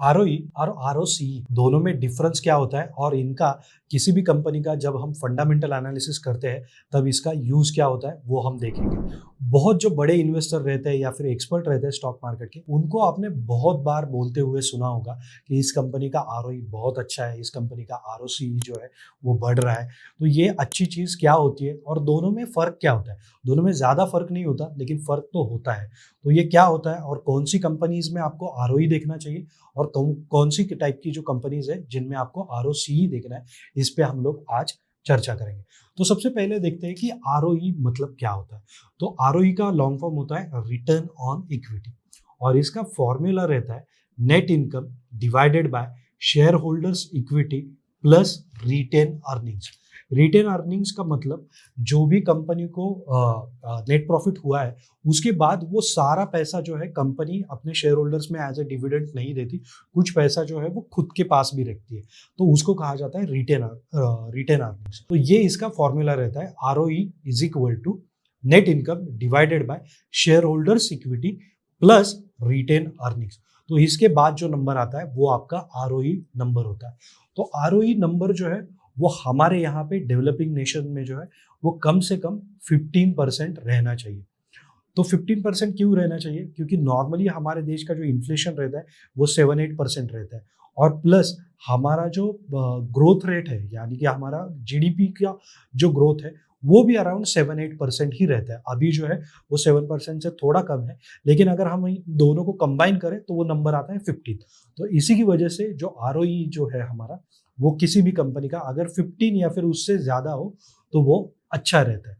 ROE और ROC दोनों में डिफरेंस क्या होता है और इनका किसी भी कंपनी का जब हम फंडामेंटल एनालिसिस करते हैं तब इसका यूज क्या होता है वो हम देखेंगे। बहुत जो बड़े इन्वेस्टर रहते हैं या फिर एक्सपर्ट रहते हैं स्टॉक मार्केट के, उनको आपने बहुत बार बोलते हुए सुना होगा कि इस कंपनी का आरओई बहुत अच्छा है, इस कंपनी का आरओसी जो है वो बढ़ रहा है। तो ये अच्छी चीज क्या होती है और दोनों में फर्क क्या होता है? दोनों में ज्यादा फर्क नहीं होता, लेकिन फर्क तो होता है। तो ये क्या होता है और कौन सी कंपनीज में आपको आरओई देखना चाहिए और कौन सी टाइप की जो कंपनीज है जिनमें आपको आरओसी देखना है, इस पे हम लोग आज चर्चा करेंगे। तो सबसे पहले देखते हैं कि आरओई मतलब क्या होता है। तो आरओई का लॉन्ग फॉर्म होता है रिटर्न ऑन इक्विटी और इसका फॉर्मूला रहता है net income divided by shareholders equity plus retained earnings. Retained earnings का मतलब जो भी कंपनी को नेट प्रॉफिट हुआ है उसके बाद वो सारा पैसा जो है कंपनी अपने शेयर होल्डर्स में एज ए डिविडेंड नहीं देती, कुछ पैसा जो है वो खुद के पास भी रखती है, तो उसको कहा जाता है रिटेन अर्निंग्स। तो ये इसका फॉर्मूला रहता है ROE is equal to net income divided by shareholders equity plus retained earnings. तो इसके बाद जो नंबर आता है वो आपका आरओई नंबर होता है। तो आरओई नंबर जो है वो हमारे यहाँ पे डेवलपिंग नेशन में जो है वो कम से कम 15% रहना चाहिए। तो 15% क्यों रहना चाहिए? क्योंकि नॉर्मली हमारे देश का जो इन्फ्लेशन रहता है वो 7-8% रहता है और प्लस हमारा जो ग्रोथ रेट है यानी कि हमारा जीडीपी का जो ग्रोथ है वो भी अराउंड 7-8% ही रहता है। अभी जो है वो 7% से थोड़ा कम है, लेकिन अगर हम इन दोनों को कंबाइन करें तो वो नंबर आता है 15। तो इसी की वजह से जो आरओई जो है हमारा, वो किसी भी कंपनी का अगर 15 या फिर उससे ज्यादा हो तो वो अच्छा रहता है।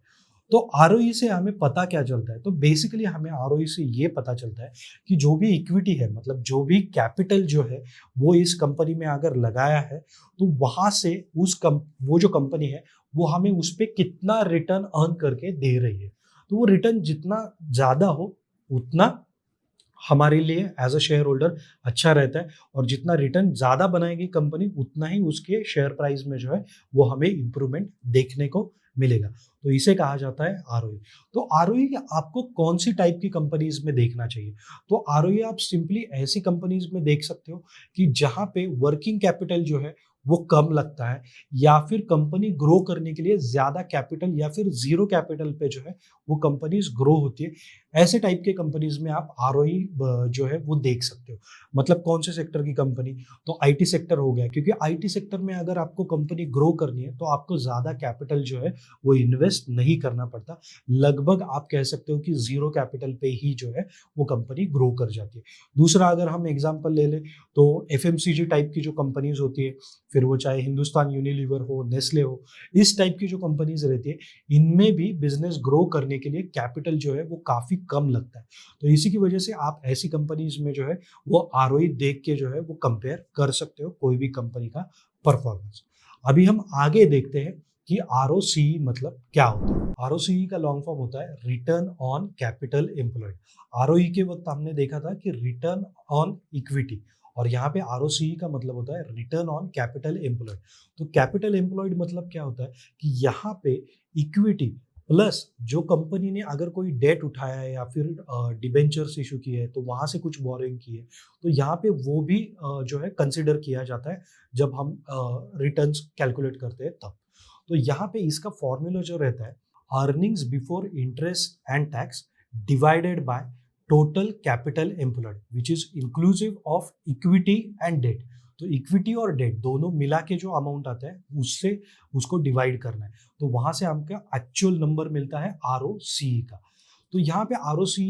तो आरओई से हमें पता क्या चलता है? तो बेसिकली हमें आरओई से ये पता चलता है कि जो भी इक्विटी है, मतलब जो भी कैपिटल जो है वो इस कंपनी में अगर लगाया है तो वहां से वो जो कंपनी है वो हमें उस पर कितना रिटर्न अर्न करके दे रही है। तो वो रिटर्न जितना ज्यादा हो उतना हमारे लिए एज अ शेयर होल्डर अच्छा रहता है और जितना रिटर्न ज्यादा बनाएगी कंपनी उतना ही उसके शेयर प्राइस में जो है वो हमें इंप्रूवमेंट देखने को मिलेगा। तो इसे कहा जाता है आरओई। तो आरओई आपको कौन सी टाइप की कंपनीज में देखना चाहिए? तो आरओई आप सिंपली ऐसी कंपनीज में देख सकते हो कि जहां पे वर्किंग कैपिटल जो है वो कम लगता है या फिर कंपनी ग्रो करने के लिए ज्यादा कैपिटल या फिर जीरो कैपिटल पे जो है वो कंपनीज ग्रो होती है। ऐसे टाइप के कंपनीज में आप आरओई जो है वो देख सकते हो। मतलब कौन से सेक्टर की कंपनी? तो आईटी सेक्टर हो गया, क्योंकि आईटी सेक्टर में अगर आपको कंपनी ग्रो करनी है तो आपको ज्यादा कैपिटल जो है वो इन्वेस्ट नहीं करना पड़ता। लगभग आप कह सकते हो कि जीरो कैपिटल पे ही जो है वो कंपनी ग्रो कर जाती है। दूसरा अगर हम एग्जांपल ले लें तो एफएमसीजी टाइप की जो कंपनीज होती है, फिर वो चाहे हिंदुस्तान यूनिलीवर हो, नेस्ले हो, इस टाइप की जो कंपनीज रहती है इनमें भी बिजनेस ग्रो करने के लिए कैपिटल जो है वो काफी कम लगता है। तो इसी की वजह से आप ऐसी कंपनीज में जो है वो आरओई देख के जो है वो कंपेयर कर सकते हो कोई भी कंपनी का परफॉर्मेंस। अभी हम आगे देखते हैं कि आरओसी मतलब क्या होता है। आरओसी का लॉन्ग फॉर्म होता है return on capital employed. ROE के वक्त हमने देखा था कि रिटर्न ऑन इक्विटी, और यहाँ पे आरओसी का मतलब होता है रिटर्न ऑन कैपिटल एम्प्लॉयड। तो कैपिटल एम्प्लॉयड मतलब क्या होता है कि यहाँ पे इक्विटी प्लस जो कंपनी ने अगर कोई डेट उठाया है या फिर डिबेंचर्स इशू की है तो वहां से कुछ बोरिंग की है, तो यहाँ पे वो भी जो है कंसिडर किया जाता है जब हम रिटर्न्स कैलकुलेट करते हैं तब। तो यहाँ पे इसका फॉर्मूला जो रहता है earnings before interest and tax divided by total capital employed which is inclusive of equity and debt. तो इक्विटी और डेट दोनों मिला के जो अमाउंट आता है उससे उसको डिवाइड करना है, तो वहां से हमका एक्चुअल नंबर मिलता है आरओसी का। तो यहाँ पे आरओसी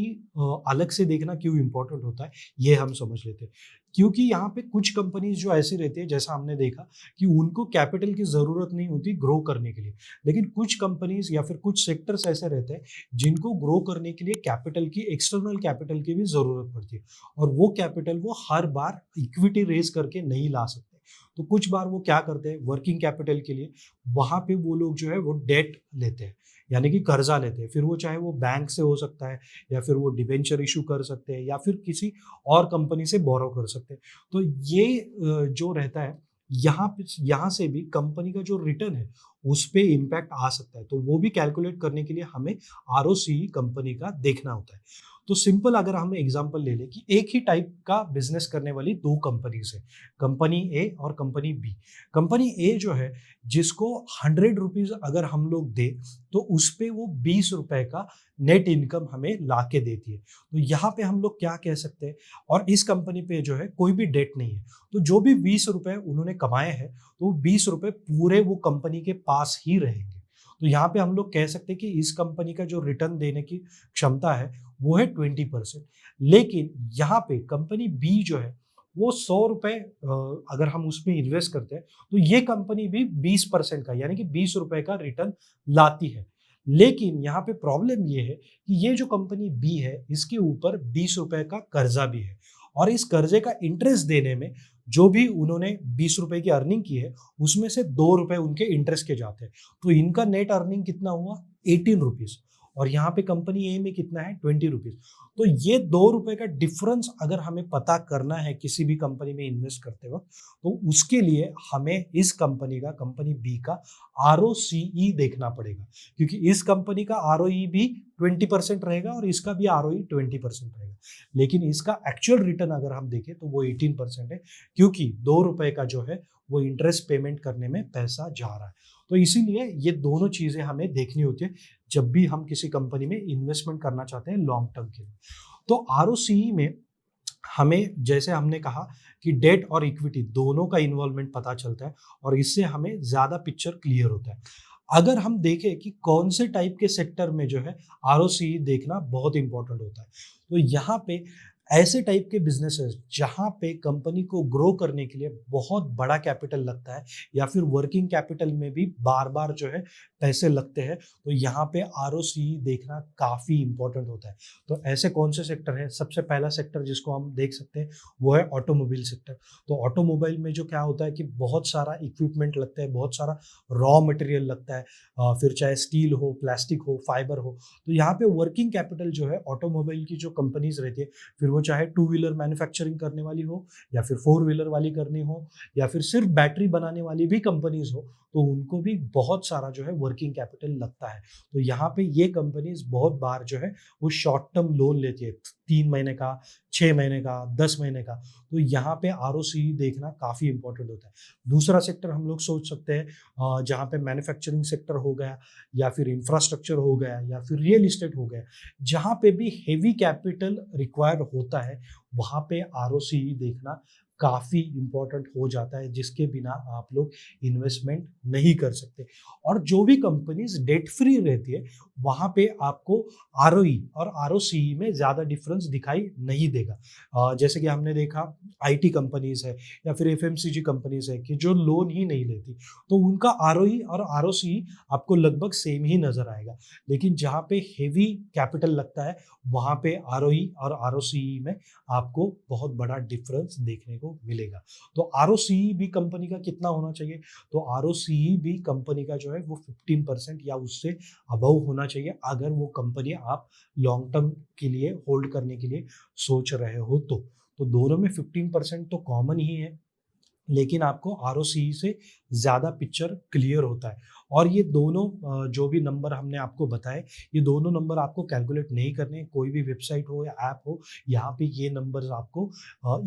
अलग से देखना क्यों इंपॉर्टेंट होता है ये हम समझ लेते हैं। क्योंकि यहाँ पे कुछ कंपनीज जो ऐसी रहती है जैसा हमने देखा कि उनको कैपिटल की जरूरत नहीं होती ग्रो करने के लिए, लेकिन कुछ कंपनीज या फिर कुछ सेक्टर्स ऐसे रहते हैं जिनको ग्रो करने के लिए कैपिटल की, एक्सटर्नल कैपिटल की भी जरूरत पड़ती है और वो कैपिटल वो हर बार इक्विटी रेज करके नहीं ला सकते। तो कुछ बार वो क्या करते हैं वर्किंग कैपिटल के लिए वहां पे वो लोग जो है वो डेट लेते हैं यानी कि कर्जा लेते हैं, फिर वो चाहे वो बैंक से हो सकता है या फिर वो डिबेंचर इशू कर सकते हैं या फिर किसी और कंपनी से बोरो कर सकते हैं। तो ये जो रहता है यहाँ से भी कंपनी का जो रिटर्न है उस पे इम्पैक्ट आ सकता है, तो वो भी कैलकुलेट करने के लिए हमें आरओसी कंपनी का देखना होता है। तो सिंपल अगर हम एग्जांपल ले लें कि एक ही टाइप का बिजनेस करने वाली दो कंपनीज है, कंपनी ए और कंपनी बी। कंपनी ए जो है, जिसको 100 रुपीज अगर हम लोग दे तो उस पे वो 20 रुपए का नेट इनकम हमें ला के देती है। तो यहाँ पे हम लोग क्या कह सकते हैं, और इस कंपनी पे जो है कोई भी डेट नहीं है, तो जो भी 20 रुपए उन्होंने कमाए हैं तो 20 रुपए पूरे वो कंपनी के पास ही रहेंगे। तो यहाँ पे हम लोग कह सकते हैं कि इस कंपनी का जो रिटर्न देने की क्षमता है वो है 20%। लेकिन यहाँ पे कंपनी बी जो है वो 100 रुपए अगर हम उसमें इन्वेस्ट करते हैं तो ये कंपनी भी 20% का यानी कि 20 रुपए का रिटर्न लाती है। लेकिन यहाँ पे प्रॉब्लम ये है कि ये जो कंपनी बी है इसके ऊपर 20 रुपए का कर्जा भी है, और इस कर्जे का इंटरेस्ट देने में जो भी उन्होंने 20 रुपए की अर्निंग की है उसमें से 2 रुपए उनके इंटरेस्ट के जाते हैं। तो इनका नेट अर्निंग कितना हुआ, 18 रुपीज, और यहाँ पे कंपनी ए में कितना है, 20 रुपीज। तो ये 2 रुपए का डिफरेंस अगर हमें पता करना है किसी भी कंपनी में इन्वेस्ट करते वक्त, तो उसके लिए हमें इस कंपनी का, कंपनी बी का ROCE देखना पड़ेगा, क्योंकि इस कंपनी का ROE भी 20% रहेगा और इसका भी ROE 20% रहेगा। लेकिन इसका एक्चुअल रिटर्न अगर हम देखें तो वो 18% है, क्योंकि 2 रुपए का जो है वो इंटरेस्ट पेमेंट करने में पैसा जा रहा है। तो इसीलिए ये दोनों चीजें हमें देखनी होती है जब भी हम किसी कंपनी में इन्वेस्टमेंट करना चाहते हैं लॉन्ग टर्म के लिए। तो ROCE में हमें, जैसे हमने कहा कि डेट और इक्विटी दोनों का इन्वॉल्वमेंट पता चलता है, और इससे हमें ज्यादा पिक्चर क्लियर होता है। अगर हम देखें कि कौन से टाइप के सेक्टर में जो है ROCE देखना बहुत इंपॉर्टेंट होता है, तो यहाँ पे ऐसे टाइप के बिजनेसेस जहाँ पे कंपनी को ग्रो करने के लिए बहुत बड़ा कैपिटल लगता है या फिर वर्किंग कैपिटल में भी बार बार जो है पैसे लगते हैं, तो यहाँ पे ROCE देखना काफी इंपॉर्टेंट होता है। तो ऐसे कौन से सेक्टर है, सबसे पहला सेक्टर जिसको हम देख सकते हैं वो है ऑटोमोबाइल सेक्टर। तो ऑटोमोबाइल में जो क्या होता है कि बहुत सारा इक्विपमेंट लगता है, बहुत सारा रॉ मटेरियल लगता है, फिर चाहे स्टील हो, प्लास्टिक हो, फाइबर हो। तो यहाँ पे वर्किंग कैपिटल जो है ऑटोमोबाइल की जो कंपनीज रहती है, फिर वो चाहे 2 व्हीलर मैन्युफैक्चरिंग करने वाली हो या फिर 4 व्हीलर वाली करनी हो या फिर सिर्फ बैटरी बनाने वाली भी कंपनीज हो, तो उनको भी बहुत सारा जो है वर्किंग कैपिटल लगता है। तो यहाँ पे ये कंपनीज बहुत बार जो है वो शॉर्ट टर्म लोन लेती है, 3 महीने का, 6 महीने का, 10 महीने का। तो यहाँ पे ROCE देखना काफी इंपॉर्टेंट होता है। दूसरा सेक्टर हम लोग सोच सकते हैं जहाँ पे मैन्युफैक्चरिंग सेक्टर हो गया या फिर इंफ्रास्ट्रक्चर हो गया या फिर रियल इस्टेट हो गया, जहाँ पे भी हेवी कैपिटल रिक्वायर्ड होता है, वहाँ पे ROCE देखना काफी इंपॉर्टेंट हो जाता है, जिसके बिना आप लोग इन्वेस्टमेंट नहीं कर सकते। और जो भी कंपनीज डेट फ्री रहती है वहां पे आपको ROE और ROCE में ज्यादा डिफरेंस दिखाई नहीं देगा। जैसे कि हमने देखा IT कंपनीज है या फिर FMCG कंपनीज है कि जो लोन ही नहीं लेती, तो उनका ROE और ROCE आपको लगभग सेम ही नजर आएगा। लेकिन जहाँ पे हेवी कैपिटल लगता है वहां पे ROE और ROCE में आपको बहुत बड़ा डिफरेंस देखने को मिलेगा। तो ROCE भी कंपनी का कितना होना चाहिए, तो ROCE भी कंपनी का जो है वो 15% या उससे अबव होना चाहिए, अगर वो कंपनी आप लॉन्ग टर्म के लिए होल्ड करने के लिए सोच रहे हो तो दोनों में 15% तो कॉमन ही है, लेकिन आपको ROCE से ज़्यादा पिक्चर क्लियर होता है। और ये दोनों जो भी नंबर हमने आपको बताए, ये दोनों नंबर आपको कैलकुलेट नहीं करने, कोई भी वेबसाइट हो या ऐप हो, यहाँ पे ये नंबर्स आपको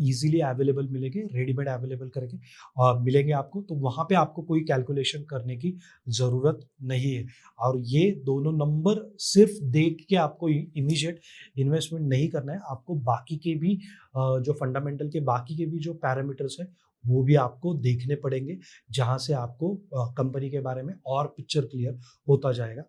ईजिली अवेलेबल मिलेंगे, रेडीमेड अवेलेबल करके मिलेंगे आपको। तो वहाँ पे आपको कोई कैलकुलेशन करने की ज़रूरत नहीं है। और ये दोनों नंबर सिर्फ देख के आपको इमीडिएट इन्वेस्टमेंट नहीं करना है, आपको बाकी के भी जो फंडामेंटल के बाकी के भी जो पैरामीटर्स हैं वो भी आपको देखने पड़ेंगे, जहाँ से आपको कंपनी के बारे में और पिक्चर क्लियर होता जाएगा।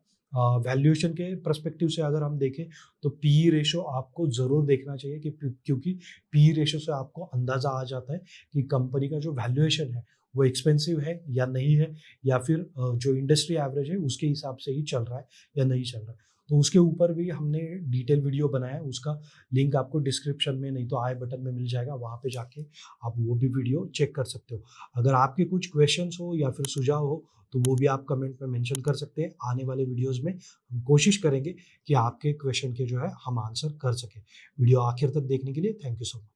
वैल्यूएशन के पर्सपेक्टिव से अगर हम देखें तो PE रेशो आपको ज़रूर देखना चाहिए, कि क्योंकि PE रेशो से आपको अंदाज़ा आ जाता है कि कंपनी का जो वैल्यूएशन है वो एक्सपेंसिव है या नहीं है, या फिर जो इंडस्ट्री एवरेज है उसके हिसाब से ही चल रहा है या नहीं चल रहा है। तो उसके ऊपर भी हमने डिटेल वीडियो बनाया है, उसका लिंक आपको डिस्क्रिप्शन में नहीं तो आई बटन में मिल जाएगा, वहाँ पे जाके आप वो भी वीडियो चेक कर सकते हो। अगर आपके कुछ क्वेश्चंस हो या फिर सुझाव हो तो वो भी आप कमेंट में मेंशन कर सकते हैं। आने वाले वीडियोस में हम कोशिश करेंगे कि आपके क्वेश्चन के जो है हम आंसर कर सकें। वीडियो आखिर तक देखने के लिए थैंक यू सो मच।